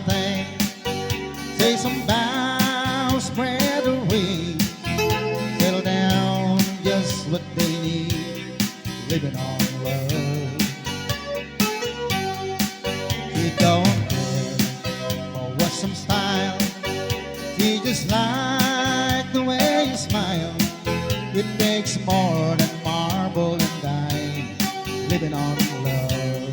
thing. Say some bows, spread their wings, settle down, just what they need, living on love. She don't care for what's some style, she just like the way you smile. It takes more than marble and dime, living on love.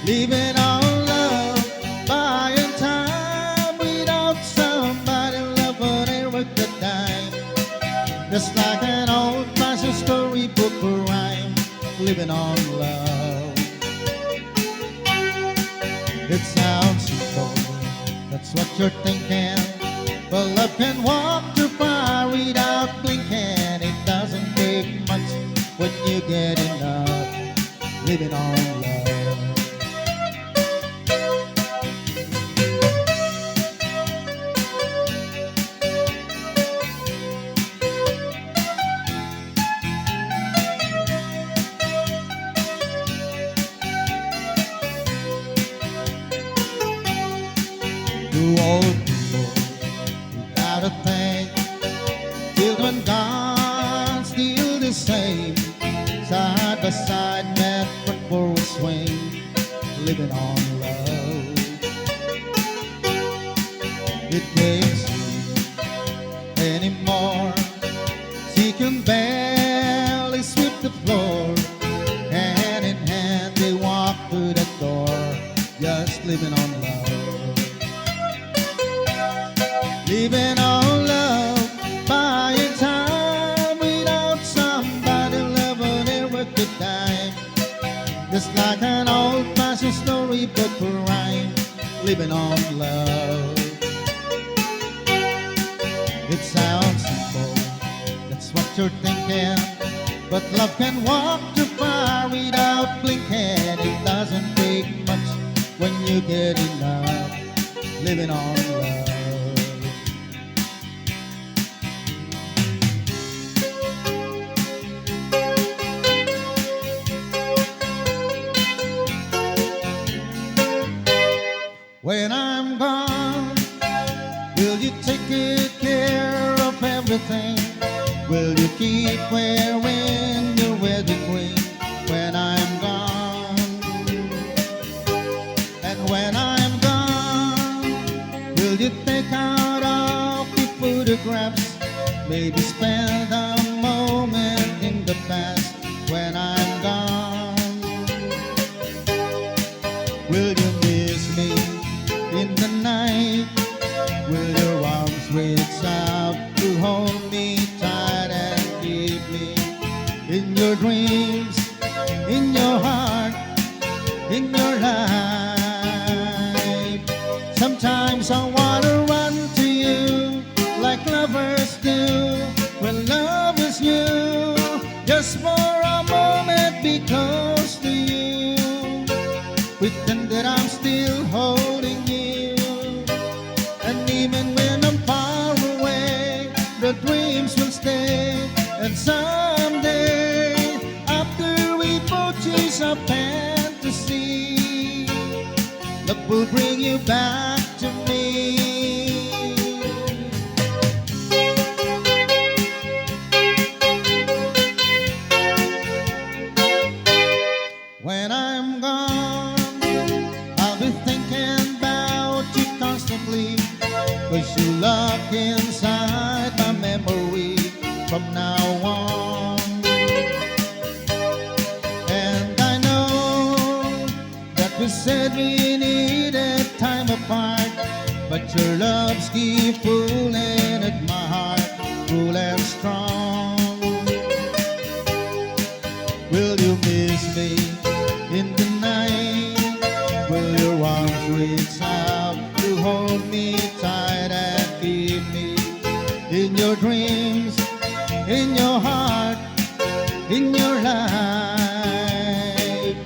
Living on love, buying time without somebody love, but ain't worth the dime. Just like an old-fashioned storybook rhyme, living on love. It sounds simple, that's what you're thinking, but love can walk too far without blinking. It doesn't take much when you get enough, living on love. To old people, you gotta think, children gone, still the same, side by side, met front for a swing, living on love. It can't see anymore, she can barely sweep the floor, hand in hand they walk through the door, just living on love. Living on love, buying time without somebody loving it worth the time. Just like an old-fashioned storybook rhyme, living on love. It sounds simple, that's what you're thinking, but love can walk too far without blinking. It doesn't take much when you get enough, living on love. When I'm gone, will you take good care of everything? Will you keep wearing your wedding ring when I'm gone? And when I'm gone, will you take out all the photographs? Maybe spend a moment in the past when I'm gone. Will you miss me in the night? Will your arms reach out to hold me tight and keep me in your dreams, in your heart, in your life? Sometimes I wanna run to you like lovers do when love is you, just for a moment be close to you, pretend that I'm still holding you. And even when I'm far away, the dreams will stay. And someday, after we both chase our fantasy, love will bring you back to me. When I'm gone, I'll be thinking about you constantly, 'cause you lock inside my memory from now on. And I know that we said we needed time apart, but your loves keep pulling at my heart, full and strong. Will you miss me in the night? Will your arms reach out to hold me tight and keep me in your dreams, in your heart, in your life?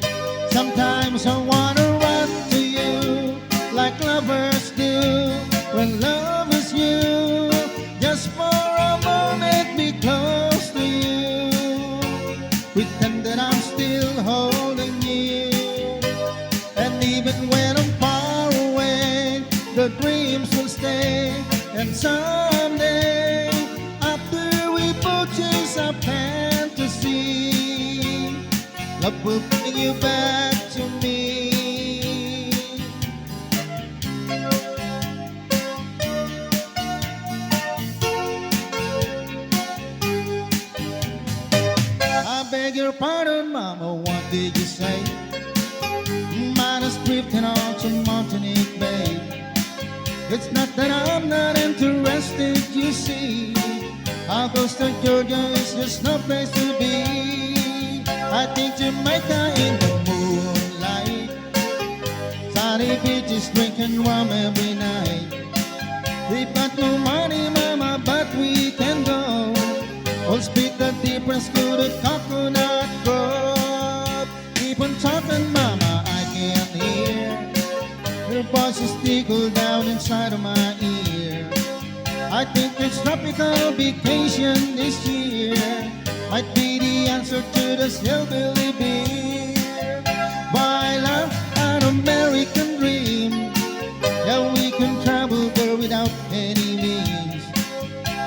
Sometimes I wanna run to you like lovers do when love is you, just for a moment be close to you, pretend that I'm still holding you. And even when I'm someday, after we both chase our fantasy, love will bring you back to me. I beg your pardon, Mama, what did you say? Mine is drifting out to Montanique Bay. It's not that I'm not interested, you see. Augusta, Georgia is just no place to be. I think Jamaica in the moonlight, sunny beaches drinking rum every night. We've got no money, Mama, but we can go. We'll split the difference to the coconut grove. Keep on talking, Mama, I can't hear. Your voice is tickle down inside of my ear. I think it's tropical vacation this year might be the answer to this hillbilly beer. Why love an American dream? Yeah, we can travel there without any means.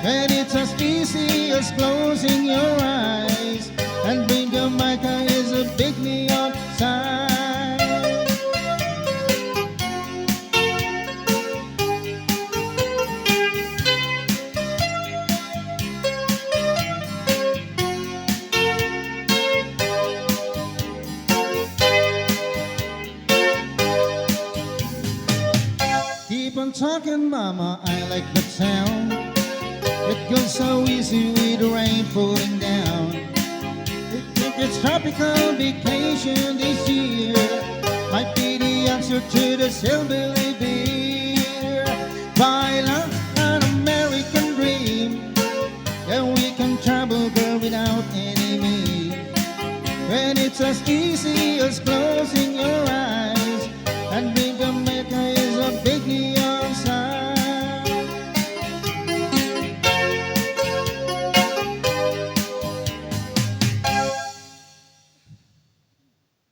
And it's as easy as closing your eyes and being Jamaica is a big neon sign. Keep on talking, Mama, I like the sound. It goes so easy with the rain falling down. I think it's tropical vacation this year might be the answer to this hillbilly